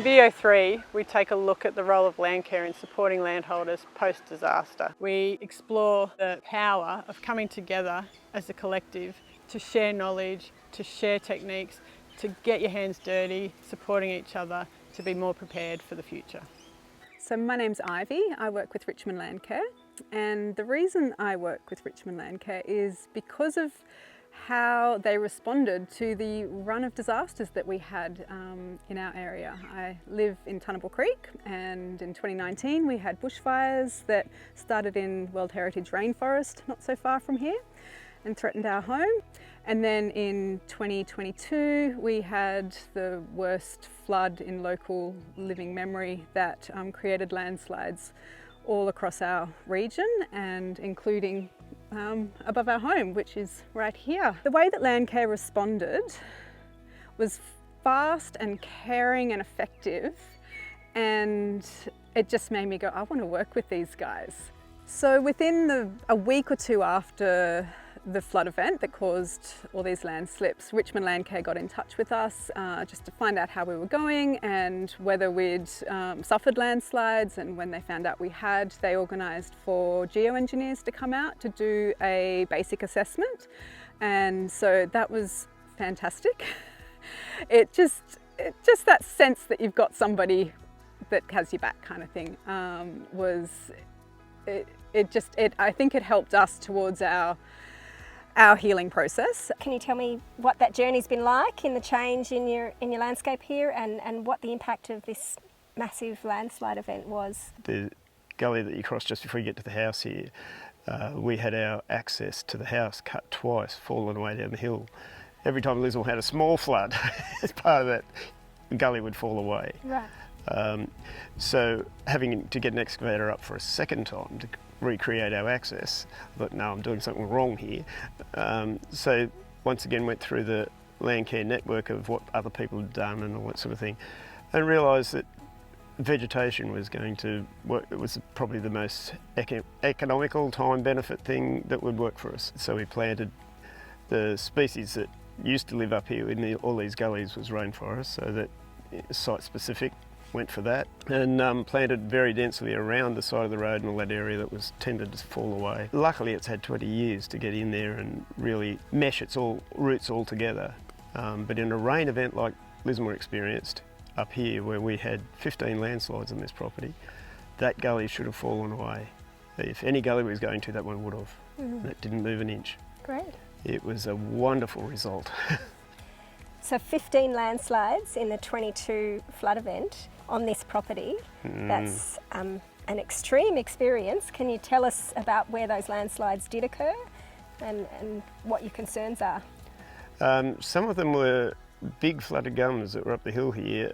In video 3, we take a look at the role of landcare in supporting landholders post-disaster. We explore the power of coming together as a collective to share knowledge, to share techniques, to get your hands dirty, supporting each other to be more prepared for the future. So my name's Ivy, I work with Richmond Landcare, and the reason I work with Richmond Landcare is because of how they responded to the run of disasters that we had in our area. I live in Tunnable Creek, and in 2019 we had bushfires that started in World Heritage Rainforest not so far from here and threatened our home. And then in 2022 we had the worst flood in local living memory that created landslides all across our region, and including above our home, which is right here. The way that Landcare responded was fast and caring and effective, and it just made me go, I want to work with these guys. So within a week or two after the flood event that caused all these landslips, Richmond Landcare got in touch with us just to find out how we were going and whether we'd suffered landslides, and when they found out we had, they organised for geoengineers to come out to do a basic assessment, and so that was fantastic. It just that sense that you've got somebody that has your back kind of thing I think it helped us towards our healing process. Can you tell me what that journey's been like in the change in your landscape here, and what the impact of this massive landslide event was? The gully that you cross just before you get to the house here, we had our access to the house cut twice, fallen away down the hill. Every time Lizzle had a small flood, as part of that, the gully would fall away. Right. So having to get an excavator up for a second time to recreate our access, I thought, no, I'm doing something wrong here. So once again went through the Landcare network of what other people had done and all that sort of thing, and realised that vegetation was going to work. It was probably the most economical time benefit thing that would work for us. So we planted the species that used to live up here in all these gullies was rainforest, so that site specific. Went for that, and planted very densely around the side of the road and all that area that was tended to fall away. Luckily it's had 20 years to get in there and really mesh its roots all together. But in a rain event like Lismore experienced up here, where we had 15 landslides on this property, that gully should have fallen away. If any gully was going to, that one would have. And it didn't move an inch. Great. It was a wonderful result. So 15 landslides in the 22 flood event on this property. That's an extreme experience. Can you tell us about where those landslides did occur and what your concerns are? Some of them were big flooded gums that were up the hill here,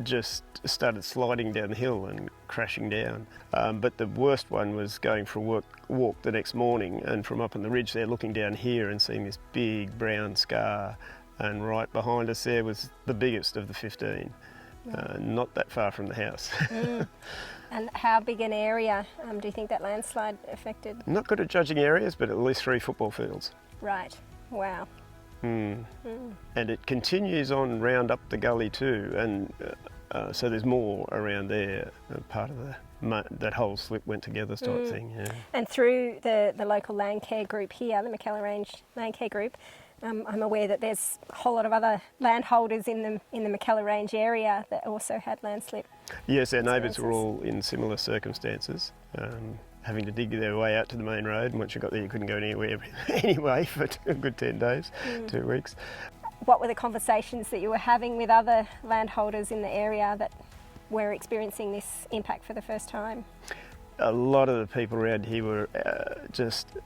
just started sliding down the hill and crashing down. But the worst one was going for a walk the next morning, and from up on the ridge there looking down here and seeing this big brown scar, and right behind us there was the biggest of the 15. Not that far from the house. And how big an area do you think that landslide affected? Not good at judging areas, but at least 3 football fields. Right, wow. And it continues on round up the gully too, and so there's more around there. Part of that whole slip went together type thing. Yeah. And through the local Landcare group here, the McKellar Range Landcare group, I'm aware that there's a whole lot of other landholders in the McKellar Range area that also had landslip. Yes, our neighbours were all in similar circumstances, having to dig their way out to the main road, and once you got there you couldn't go anywhere anyway for a good 10 days, 2 weeks. What were the conversations that you were having with other landholders in the area that were experiencing this impact for the first time? A lot of the people around here were just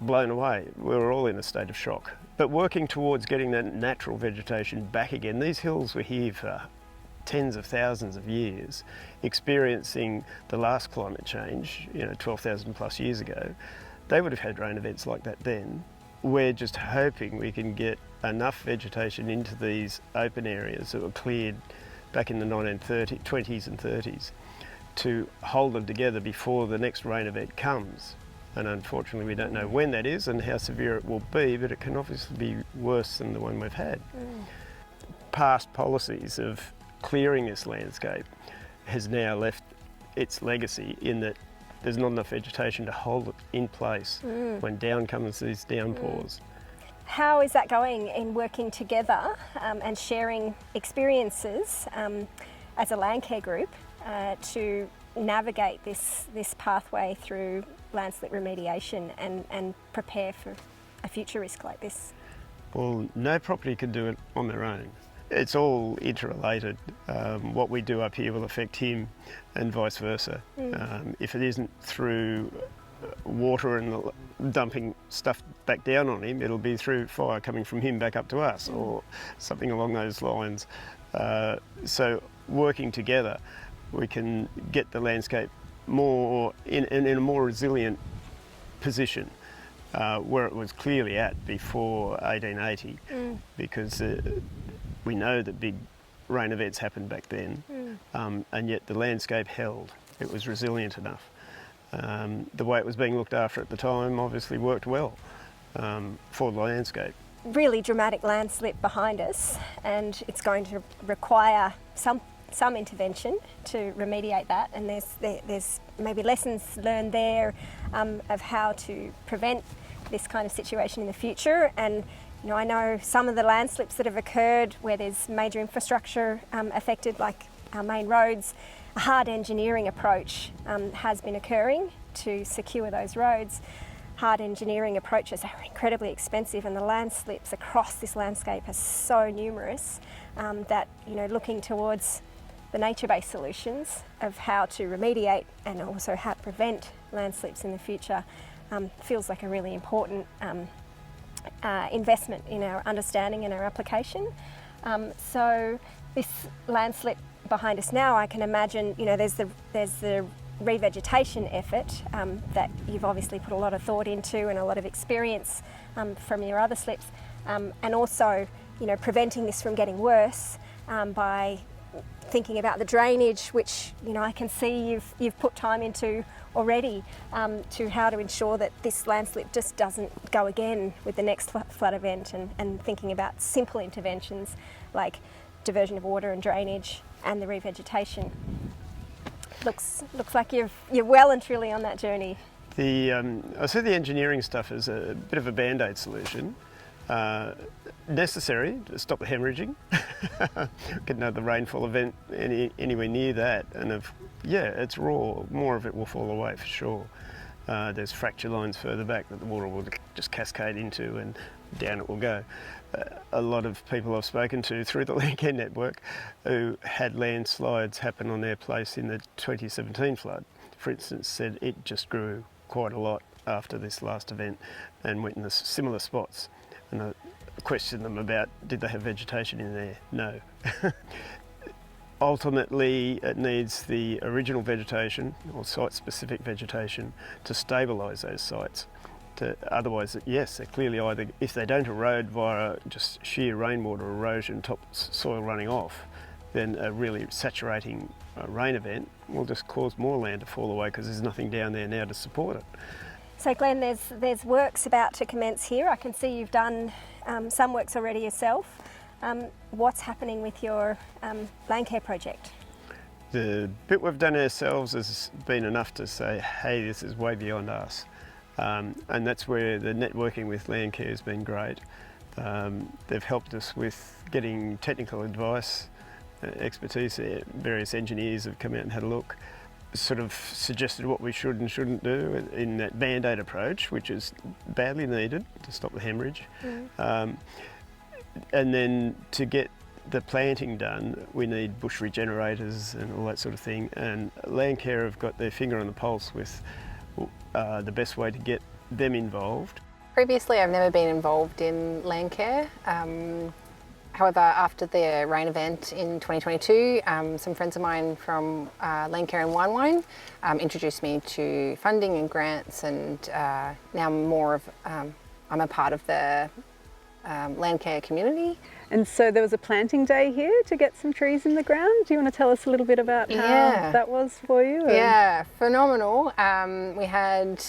blown away. We were all in a state of shock. But working towards getting that natural vegetation back again. These hills were here for tens of thousands of years, experiencing the last climate change, 12,000 plus years ago. They would have had rain events like that then. We're just hoping we can get enough vegetation into these open areas that were cleared back in the 1920s and 30s to hold them together before the next rain event comes. And unfortunately we don't know when that is and how severe it will be, but it can obviously be worse than the one we've had. Past policies of clearing this landscape has now left its legacy in that there's not enough vegetation to hold it in place when down comes these downpours. How is that going in working together and sharing experiences as a landcare group to navigate this pathway through landslip remediation and prepare for a future risk like this? Well, no property can do it on their own. It's all interrelated. What we do up here will affect him and vice versa. If it isn't through water and dumping stuff back down on him, it'll be through fire coming from him back up to us or something along those lines. So working together, we can get the landscape more in a more resilient position where it was clearly at before 1880, because we know that big rain events happened back then, and yet the landscape held. It was resilient enough. The way it was being looked after at the time obviously worked well for the landscape. Really dramatic landslip behind us, and it's going to require some intervention to remediate that, and there's maybe lessons learned there of how to prevent this kind of situation in the future. And I know some of the landslips that have occurred where there's major infrastructure affected, like our main roads, a hard engineering approach has been occurring to secure those roads. Hard engineering approaches are incredibly expensive, and the landslips across this landscape are so numerous that looking towards the nature-based solutions of how to remediate and also how to prevent landslips in the future feels like a really important investment in our understanding and our application. So this landslip behind us now, I can imagine, there's the revegetation effort that you've obviously put a lot of thought into and a lot of experience from your other slips, and also, preventing this from getting worse by thinking about the drainage, which I can see you've put time into already, to how to ensure that this landslip just doesn't go again with the next flood event, and thinking about simple interventions like diversion of water and drainage and the revegetation. Looks like you're well and truly on that journey. I see the engineering stuff as a bit of a band-aid solution. Necessary to stop the hemorrhaging. Get another rainfall event anywhere near that, and it's raw. More of it will fall away for sure. There's fracture lines further back that the water will just cascade into, and down it will go. A lot of people I've spoken to through the Landcare network who had landslides happen on their place in the 2017 flood, for instance, said it just grew quite a lot after this last event and went in the similar spots. And I questioned them about, did they have vegetation in there? No. Ultimately, it needs the original vegetation or site-specific vegetation to stabilise those sites. Otherwise, yes, they're clearly either, if they don't erode via just sheer rainwater erosion, topsoil running off, then a really saturating rain event will just cause more land to fall away because there's nothing down there now to support it. So Glenn, there's works about to commence here. I can see you've done some works already yourself. What's happening with your Landcare project? The bit we've done ourselves has been enough to say, hey, this is way beyond us. And that's where the networking with Landcare has been great. They've helped us with getting technical advice, expertise. Various engineers have come out and had a look, sort of suggested what we should and shouldn't do in that band-aid approach, which is badly needed to stop the hemorrhage. And then to get the planting done, we need bush regenerators and all that sort of thing. And Landcare have got their finger on the pulse with the best way to get them involved. Previously, I've never been involved in Landcare. However, after the rain event in 2022, some friends of mine from Landcare and Wine introduced me to funding and grants, and now I'm a part of the Landcare community. And so there was a planting day here to get some trees in the ground. Do you want to tell us a little bit about how that was for you? Yeah, phenomenal. We had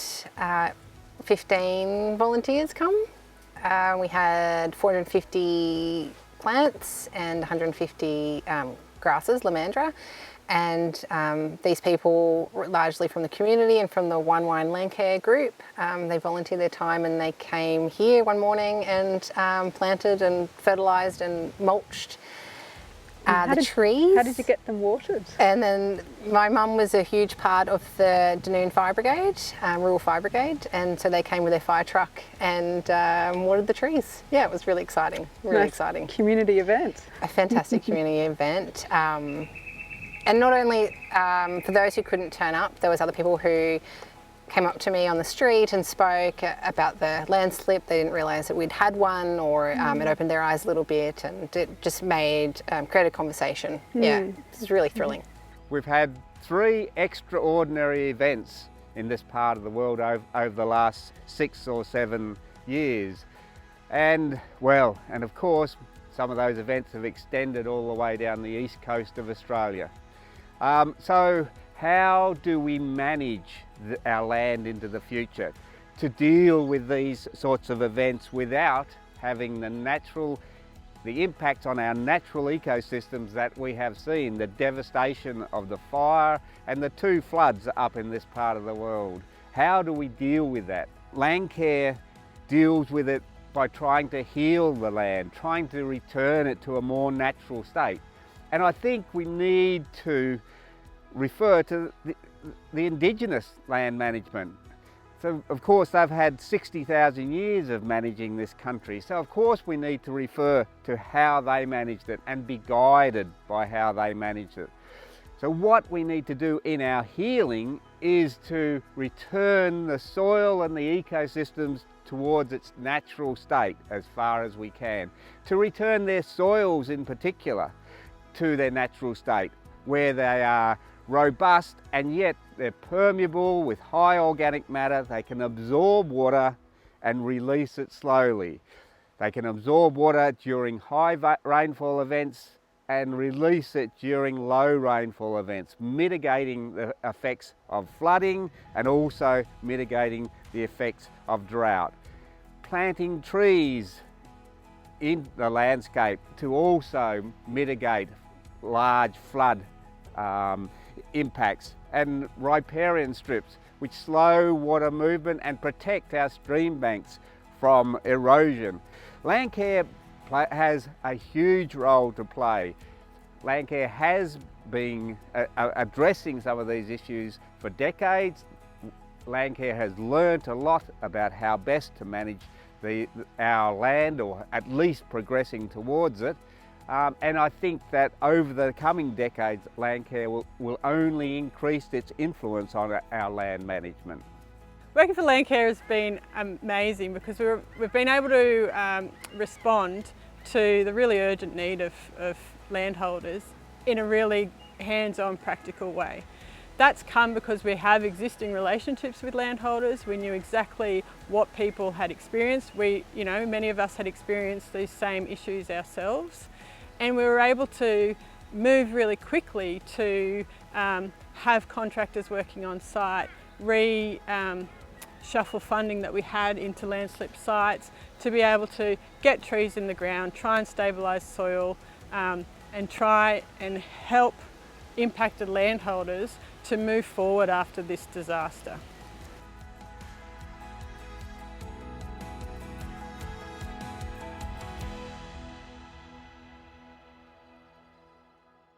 15 volunteers come. We had 450 plants and 150 grasses, lamandra. And these people, largely from the community and from the One Wine Landcare group, they volunteered their time and they came here one morning and planted and fertilised and mulched the trees. How did you get them watered? And then my mum was a huge part of the Dunoon Fire Brigade, Rural Fire Brigade, and so they came with their fire truck and watered the trees. Yeah, it was really exciting, really exciting. Community event. A fantastic community event. And not only for those who couldn't turn up, there was other people who came up to me on the street and spoke about the landslip. They didn't realise that we'd had one, or it opened their eyes a little bit, and it just created conversation. Yeah, it was really thrilling. We've had 3 extraordinary events in this part of the world over the last 6 or 7 years. And of course, some of those events have extended all the way down the east coast of Australia. So how do we manage our land into the future to deal with these sorts of events without having the impact on our natural ecosystems that we have seen, the devastation of the fire and the 2 floods up in this part of the world? How do we deal with that? Landcare deals with it by trying to heal the land, trying to return it to a more natural state. And I think we need to refer to the Indigenous land management. So of course they've had 60,000 years of managing this country, so of course we need to refer to how they managed it and be guided by how they managed it. So what we need to do in our healing is to return the soil and the ecosystems towards its natural state as far as we can. To return their soils in particular to their natural state, where they are robust and yet they're permeable with high organic matter. They can absorb water and release it slowly. They can absorb water during high rainfall events and release it during low rainfall events, mitigating the effects of flooding and also mitigating the effects of drought. Planting trees in the landscape to also mitigate large flood impacts, and riparian strips which slow water movement and protect our stream banks from erosion. Landcare has a huge role to play. Landcare has been addressing some of these issues for decades. Landcare has learnt a lot about how best to manage our land, or at least progressing towards it. And I think that over the coming decades, Landcare will only increase its influence on our land management. Working for Landcare has been amazing because we've been able to respond to the really urgent need of landholders in a really hands-on, practical way. That's come because we have existing relationships with landholders. We knew exactly what people had experienced. Many of us had experienced these same issues ourselves. And we were able to move really quickly to have contractors working on site, shuffle funding that we had into landslip sites to be able to get trees in the ground, try and stabilise soil, and try and help impacted landholders to move forward after this disaster.